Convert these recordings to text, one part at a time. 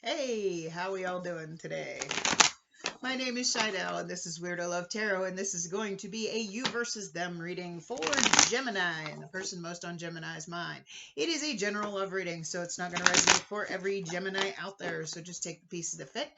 Hey, how we all doing today? My name is Shidell, and this is Weirdo Love Tarot, and this is going to be a you versus them reading for Gemini, and the person most on Gemini's mind. It is a general love reading, so it's not going to resonate for every Gemini out there, so just take the pieces that fit,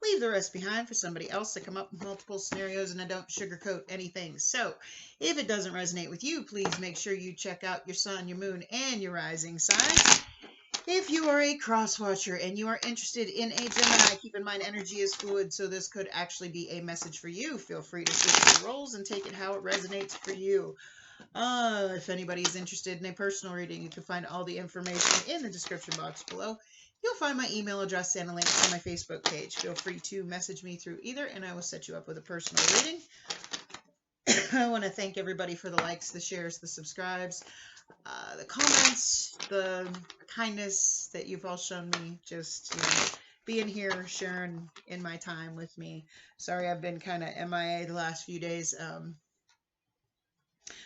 leave the rest behind for somebody else to come up with multiple scenarios, and I don't sugarcoat anything. So, if it doesn't resonate with you, please make sure you check out your sun, your moon, and your rising sign. If you are a cross watcher and you are interested in a Gemini, keep in mind energy is fluid, so this could actually be a message for you. Feel free to switch your roles and take it how it resonates for you. If anybody is interested in a personal reading, you can find all the information in the description box below. You'll find my email address and a link to my Facebook page. Feel free to message me through either, and I will set you up with a personal reading. I want to thank everybody for the likes, the shares, the subscribes, the comments, the kindness that you've all shown me, just being here, sharing in my time with me. Sorry I've been kind of MIA the last few days.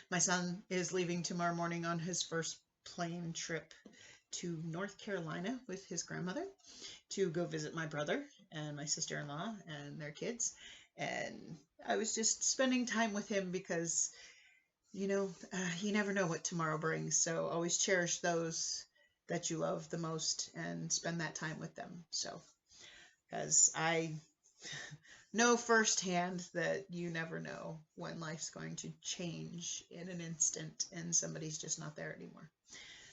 My son is leaving tomorrow morning on his first plane trip to North Carolina with his grandmother to go visit my brother and my sister-in-law and their kids. And I was just spending time with him because you never know what tomorrow brings. So always cherish those that you love the most and spend that time with them. So, as I know firsthand that you never know when life's going to change in an instant and somebody's just not there anymore.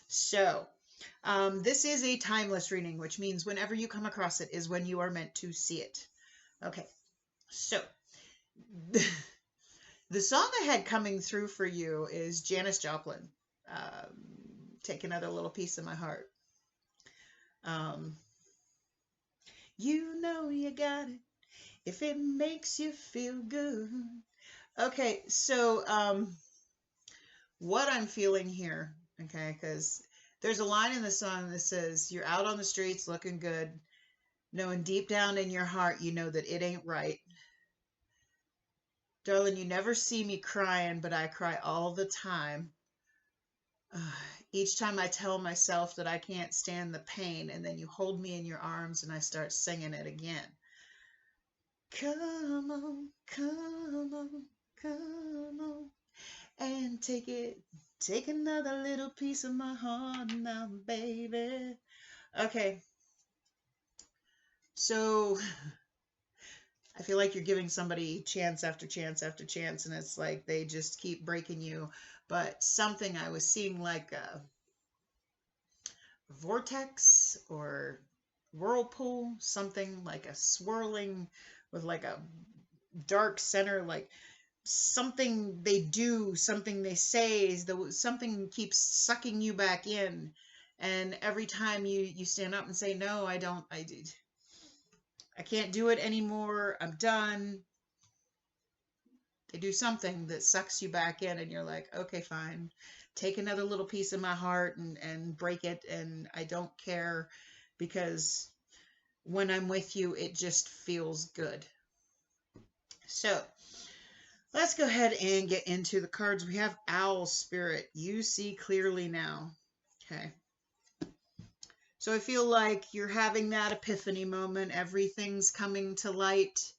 So, this is a timeless reading, which means whenever you come across it is when you are meant to see it. Okay, so the song I had coming through for you is Janis Joplin, Take Another Little Piece of My Heart. You know you got it if it makes you feel good. Okay, so what I'm feeling here, okay, because there's a line in the song that says, you're out on the streets looking good, knowing deep down in your heart you know that it ain't right. Darling, you never see me crying, but I cry all the time. Each time I tell myself that I can't stand the pain, and then you hold me in your arms and I start singing it again. Come on, come on, come on, and take another little piece of my heart now, baby. Okay, so I feel like you're giving somebody chance after chance after chance, and it's like they just keep breaking you. But something I was seeing, like a vortex or whirlpool, something like a swirling with like a dark center, like something they do, something they say, something keeps sucking you back in. And every time you stand up and say, no, I can't do it anymore, I'm done, they do something that sucks you back in, and you're like, okay, fine, take another little piece of my heart and break it, and I don't care, because when I'm with you, it just feels good. So let's go ahead and get into the cards. We have Owl Spirit. You see clearly now. Okay. So I feel like you're having that epiphany moment. Everything's coming to light.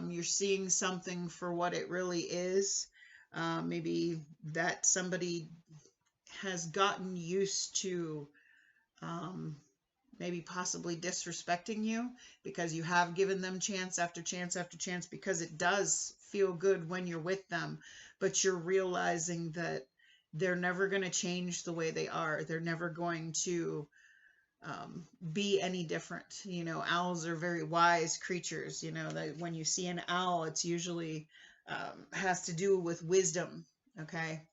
You're seeing something for what it really is. Maybe that somebody has gotten used to maybe possibly disrespecting you, because you have given them chance after chance after chance, because it does feel good when you're with them, but you're realizing that they're never going to change the way they are. They're never going to be any different. Owls are very wise creatures. That when you see an owl, it's usually has to do with wisdom. Okay.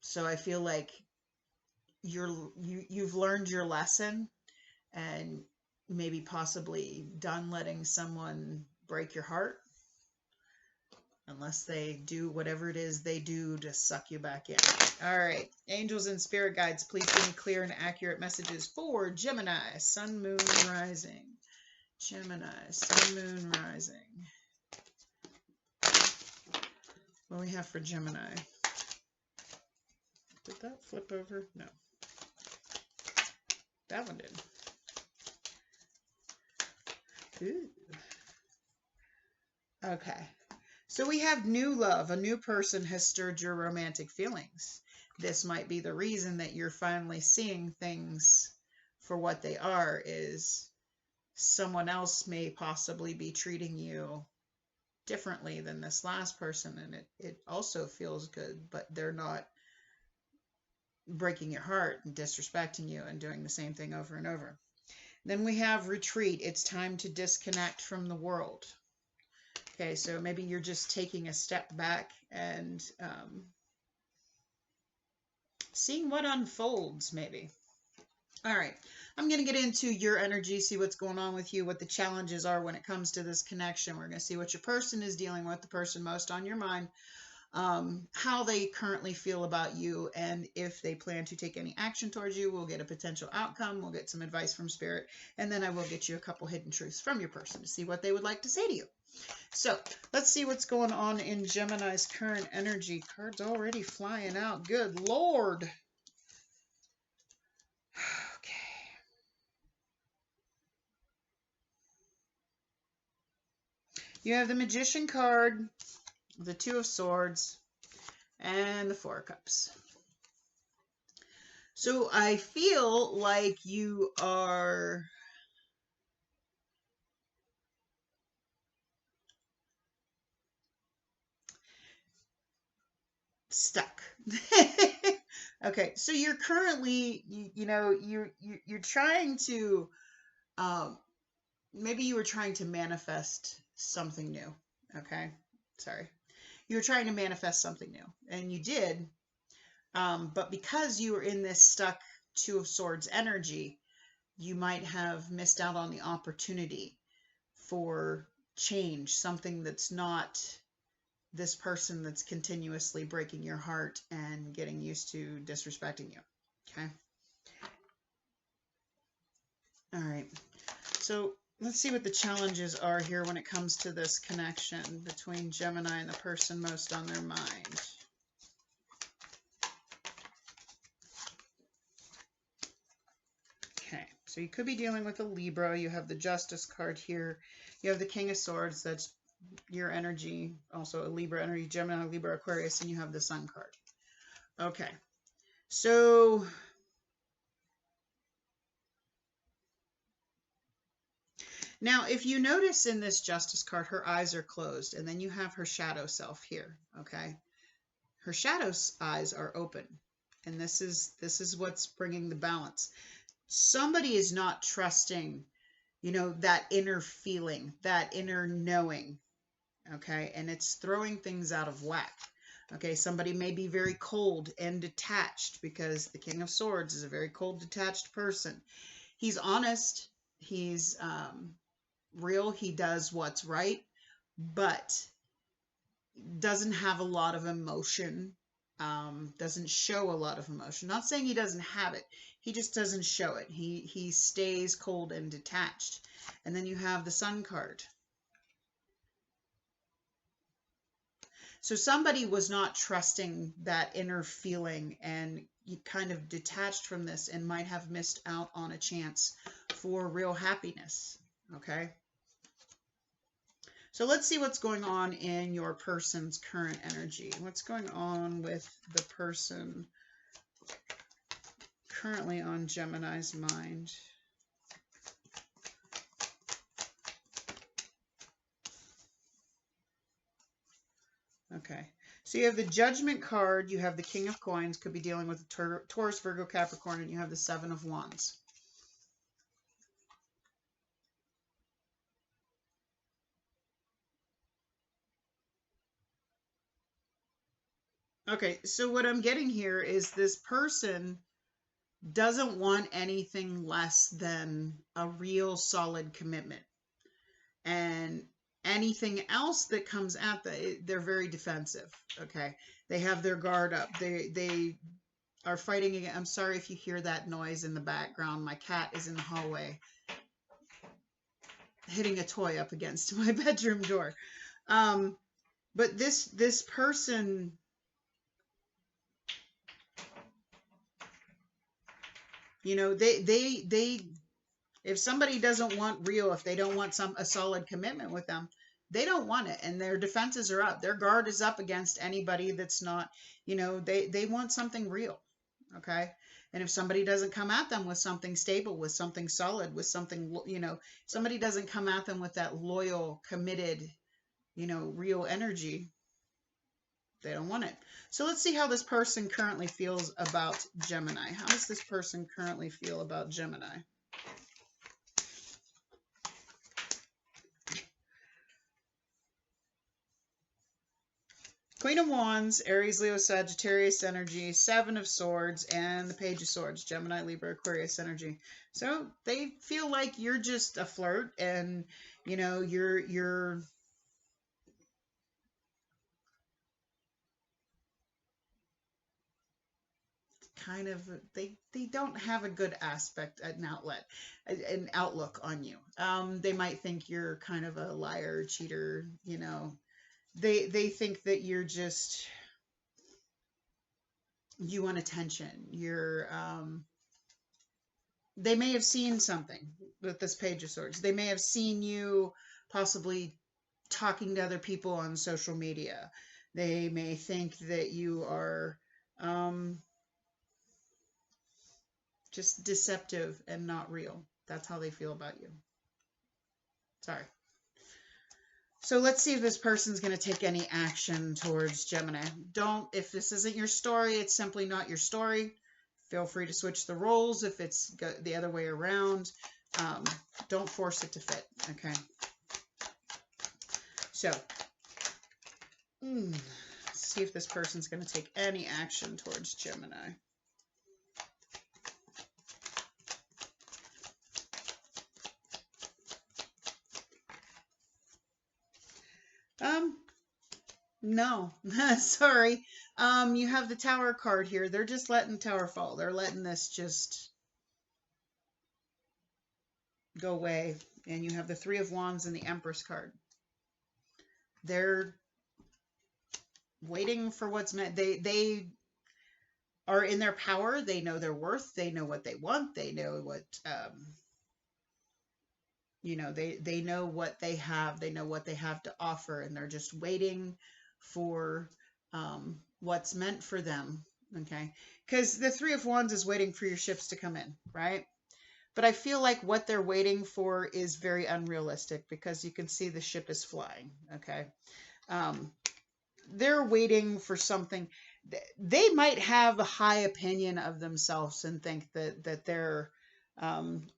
So I feel like you've learned your lesson, and maybe possibly done letting someone break your heart, unless they do whatever it is they do to suck you back in. All right, angels and spirit guides, please give me clear and accurate messages for Gemini, sun, moon, rising. Gemini, sun, moon, rising. What do we have for Gemini? Did that flip over? No. That one did. Ooh. Okay. So we have new love. A new person has stirred your romantic feelings. This might be the reason that you're finally seeing things for what they are, is someone else may possibly be treating you differently than this last person, and it also feels good, but they're not breaking your heart and disrespecting you and doing the same thing over and over. Then we have retreat. It's time to disconnect from the world. Okay, so maybe you're just taking a step back and seeing what unfolds, maybe. All right, I'm going to get into your energy, see what's going on with you, what the challenges are when it comes to this connection. We're going to see what your person is dealing with, the person most on your mind, how they currently feel about you, and if they plan to take any action towards you. We'll get a potential outcome. We'll get some advice from Spirit, and then I will get you a couple hidden truths from your person to see what they would like to say to you. So let's see what's going on in Gemini's current energy. Cards already flying out. Good Lord. Okay. You have the Magician card, the Two of Swords, and the Four of Cups. So I feel like you are stuck. Okay, so you're currently, you're trying to, maybe you were trying to manifest something new. Okay, sorry. You were trying to manifest something new, and you did. But because you were in this stuck Two of Swords energy, you might have missed out on the opportunity for change, something that's not this person that's continuously breaking your heart and getting used to disrespecting you. Okay. All right. So let's see what the challenges are here when it comes to this connection between Gemini and the person most on their mind. Okay. So you could be dealing with a Libra. You have the Justice card here. You have the King of Swords. That's your energy, also a Libra energy, Gemini, Libra, Aquarius, and you have the Sun card. Okay, so now if you notice in this Justice card, her eyes are closed, and then you have her shadow self here. Okay, her shadow eyes are open, and this is what's bringing the balance. Somebody is not trusting, that inner feeling, that inner knowing. Okay, and it's throwing things out of whack. Okay, somebody may be very cold and detached, because the King of Swords is a very cold, detached person. He's honest, he's real, he does what's right, but doesn't have a lot of emotion, doesn't show a lot of emotion. Not saying he doesn't have it, he just doesn't show it. He stays cold and detached. And then you have the Sun card. So somebody was not trusting that inner feeling, and you kind of detached from this and might have missed out on a chance for real happiness. Okay. So let's see what's going on in your person's current energy. What's going on with the person currently on Gemini's mind? Okay, so you have the Judgment card, you have the King of Coins, could be dealing with Taurus, Virgo, Capricorn, and you have the Seven of Wands. Okay, so what I'm getting here is this person doesn't want anything less than a real solid commitment. And anything else that comes at they're very defensive. Okay, they have their guard up. They are fighting again. I'm sorry if you hear that noise in the background. My cat is in the hallway hitting a toy up against my bedroom door. But this person, they If somebody doesn't want real, if they don't want a solid commitment with them, they don't want it, and their defenses are up. Their guard is up against anybody that's not, they want something real. Okay. And if somebody doesn't come at them with something stable, with something solid, with something, somebody doesn't come at them with that loyal, committed, real energy, they don't want it. So let's see how this person currently feels about Gemini. How does this person currently feel about Gemini? Queen of Wands, Aries, Leo, Sagittarius energy, Seven of Swords, and the Page of Swords, Gemini, Libra, Aquarius energy. So they feel like you're just a flirt, and you're kind of, they don't have a good aspect, an outlook on you. They might think you're kind of a liar, cheater, they think that you're just, you want attention. They may have seen something with this Page of Swords. They may have seen you possibly talking to other people on social media. They may think that you are just deceptive and not real. That's how they feel about you. Sorry. So let's see if this person's going to take any action towards Gemini. If this isn't your story, it's simply not your story. Feel free to switch the roles if it's the other way around. Don't force it to fit, okay? So, let's see if this person's going to take any action towards Gemini. No, sorry. You have the Tower card here. They're just letting the Tower fall. They're letting this just go away. And you have the Three of Wands and the Empress card. They're waiting for what's meant. They are in their power. They know their worth. They know what they want. They know what, they know what they have. They know what they have to offer. And they're just waiting for what's meant for them, okay? Because the Three of Wands is waiting for your ships to come in, right? But I feel like what they're waiting for is very unrealistic because you can see the ship is flying, okay? They're waiting for something. They might have a high opinion of themselves and think that they're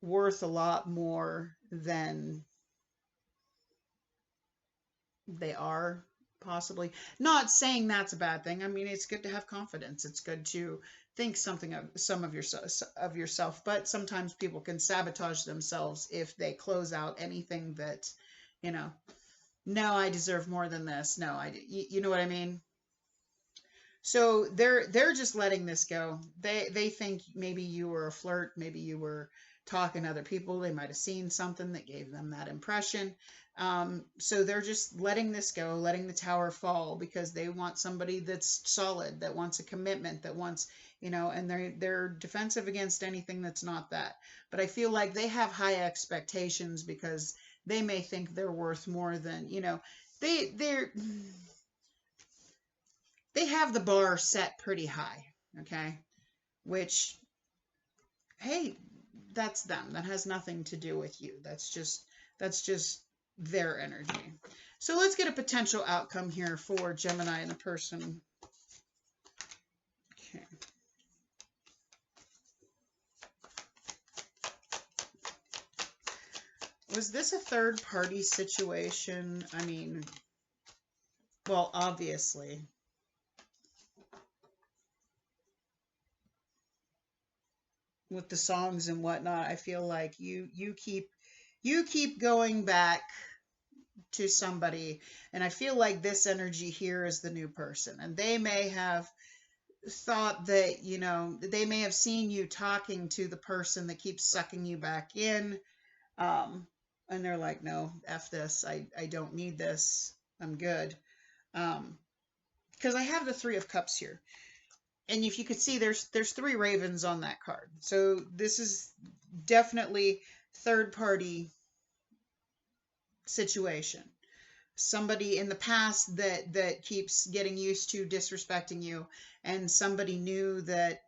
worth a lot more than they are. Possibly. Not saying that's a bad thing. I mean, it's good to have confidence. It's good to think some of yourself, but sometimes people can sabotage themselves if they close out anything that, no, I deserve more than this. No, you know what I mean? So they're just letting this go. They think maybe you were a flirt, maybe you were talking to other people. They might have seen something that gave them that impression. So they're just letting this go, letting the Tower fall because they want somebody that's solid, that wants a commitment, that wants, and they're defensive against anything that's not that. But I feel like they have high expectations because they may think they're worth more than, they have the bar set pretty high, okay? Which, hey, that's them. That has nothing to do with you. That's just their energy. So let's get a potential outcome here for Gemini and the person. Okay. Was this a third party situation? I mean, well, obviously. With the songs and whatnot, I feel like you keep going back to somebody, and I feel like this energy here is the new person, and they may have thought that, they may have seen you talking to the person that keeps sucking you back in, and they're like, no, F this, I don't need this, I'm good. Because I have the Three of Cups here. And if you could see, there's 3 ravens on that card. So this is definitely third party situation. Somebody in the past that keeps getting used to disrespecting you, and somebody new that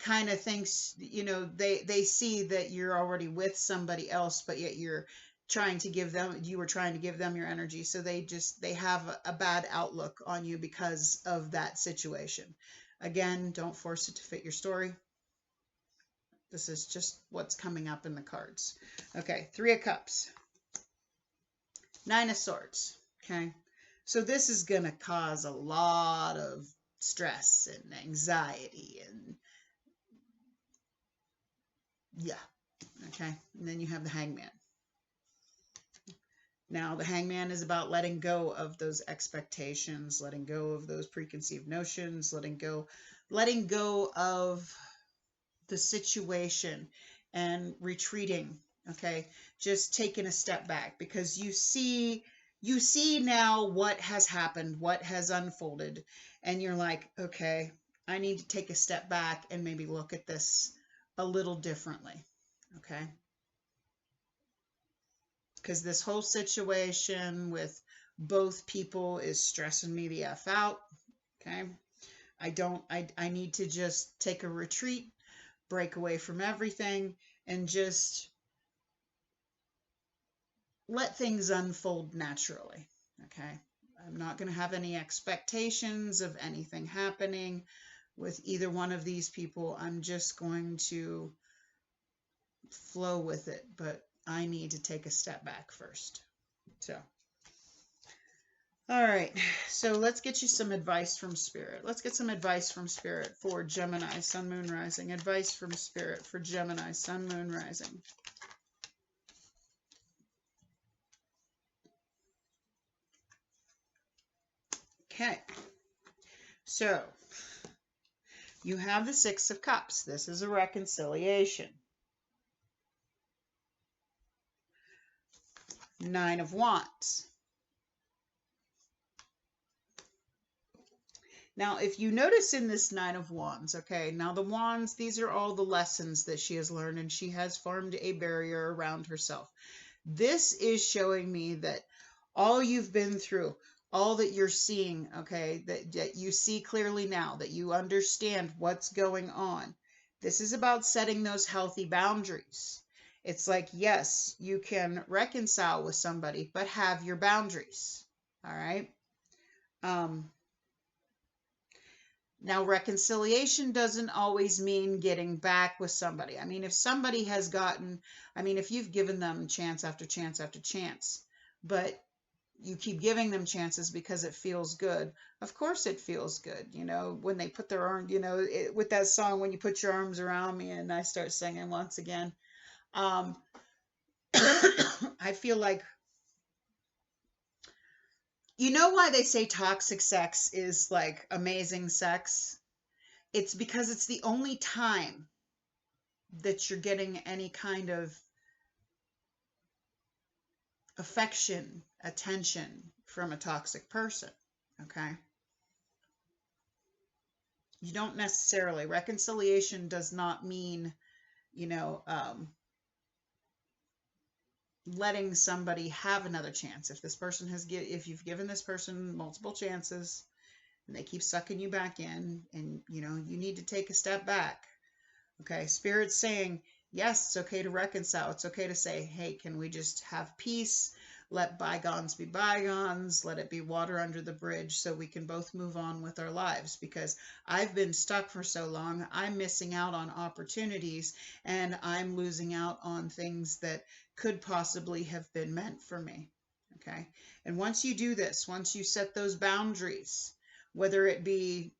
kind of thinks, they see that you're already with somebody else, but yet you were trying to give them your energy. So they have a bad outlook on you because of that situation. Again, don't force it to fit your story. This is just what's coming up in the cards. Okay, Three of Cups. Nine of Swords. Okay, so this is going to cause a lot of stress and anxiety and yeah. Okay, and then you have the Hangman. Now, the Hangman is about letting go of those expectations, letting go of those preconceived notions, letting go of the situation and retreating. Okay, just taking a step back because you see now what has happened, what has unfolded, and you're like, okay, I need to take a step back and maybe look at this a little differently. Okay, because this whole situation with both people is stressing me the F out. Okay, I need to just take a retreat, break away from everything, and just let things unfold naturally. Okay, I'm not going to have any expectations of anything happening with either one of these people. I'm just going to flow with it, but I need to take a step back first. So, all right, so let's get you some advice from Spirit. Let's get some advice from Spirit for Gemini, Sun, Moon, Rising. Advice from Spirit for Gemini, Sun, Moon, Rising. Okay, so you have the Six of Cups. This is a reconciliation. Nine of Wands. Now, if you notice in this Nine of Wands, okay, now the Wands, these are all the lessons that she has learned, and she has formed a barrier around herself. This is showing me that all you've been through, all that you're seeing, okay, that you see clearly now, that you understand what's going on. This is about setting those healthy boundaries. It's like, yes, you can reconcile with somebody, but have your boundaries. All right. Now, reconciliation doesn't always mean getting back with somebody. I mean, if somebody has gotten, if you've given them chance after chance after chance, but you keep giving them chances because it feels good. Of course it feels good. When they put their arm, with that song, when you put your arms around me, and I start singing once again. I feel like, why they say toxic sex is like amazing sex? It's because it's the only time that you're getting any kind of affection, attention from a toxic person. Okay. You don't necessarily, reconciliation does not mean, letting somebody have another chance. If you've given this person multiple chances and they keep sucking you back in, and you need to take a step back. Okay, Spirit's saying, yes, it's okay to reconcile. It's okay to say, hey, can we just have peace? Let bygones be bygones. Let it be water under the bridge so we can both move on with our lives, because I've been stuck for so long. I'm missing out on opportunities, and I'm losing out on things that could possibly have been meant for me. Okay. And once you do this, once you set those boundaries, whether it be,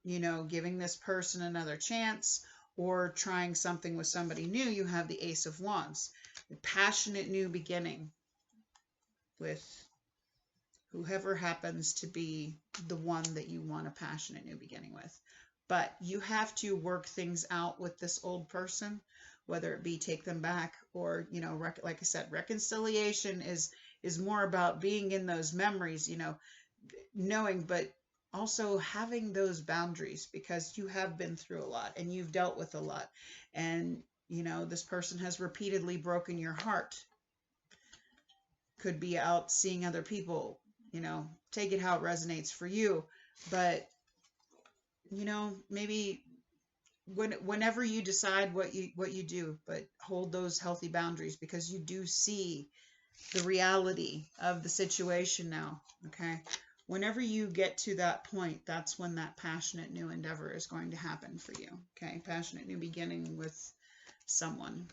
giving this person another chance or trying something with somebody new, you have the Ace of Wands, the passionate new beginning with whoever happens to be the one that you want a passionate new beginning with. But you have to work things out with this old person, whether it be take them back or, like I said, reconciliation is more about being in those memories, knowing, but also having those boundaries, because you have been through a lot and you've dealt with a lot, and You know, this person has repeatedly broken your heart. Could be out seeing other people, you know, take it how it resonates for you. But, you know, maybe whenever you decide what you do, but hold those healthy boundaries, because you do see the reality of the situation now. Okay. Whenever you get to that point, that's when that passionate new endeavor is going to happen for you. Okay. Passionate new beginning with someone.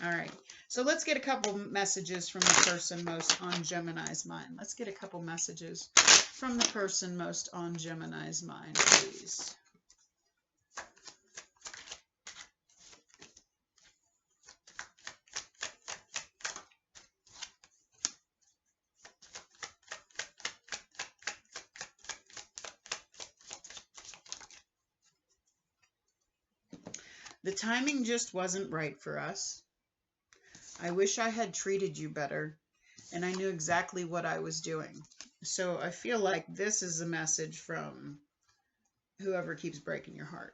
All right. So let's get a couple messages from the person most on Gemini's mind. Let's get a couple messages from the person most on Gemini's mind, please. The timing just wasn't right for us. I wish I had treated you better, and I knew exactly what I was doing. So I feel like this is a message from whoever keeps breaking your heart.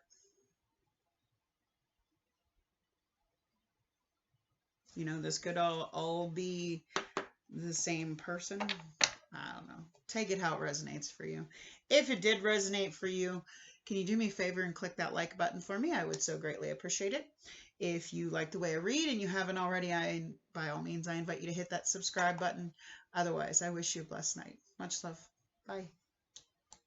You know, this could all be the same person. I don't know. Take it how it resonates for you. If it did resonate for you, can you do me a favor and click that like button for me? I would so greatly appreciate it. If you like the way I read and you haven't already, by all means, I invite you to hit that subscribe button. Otherwise, I wish you a blessed night. Much love. Bye.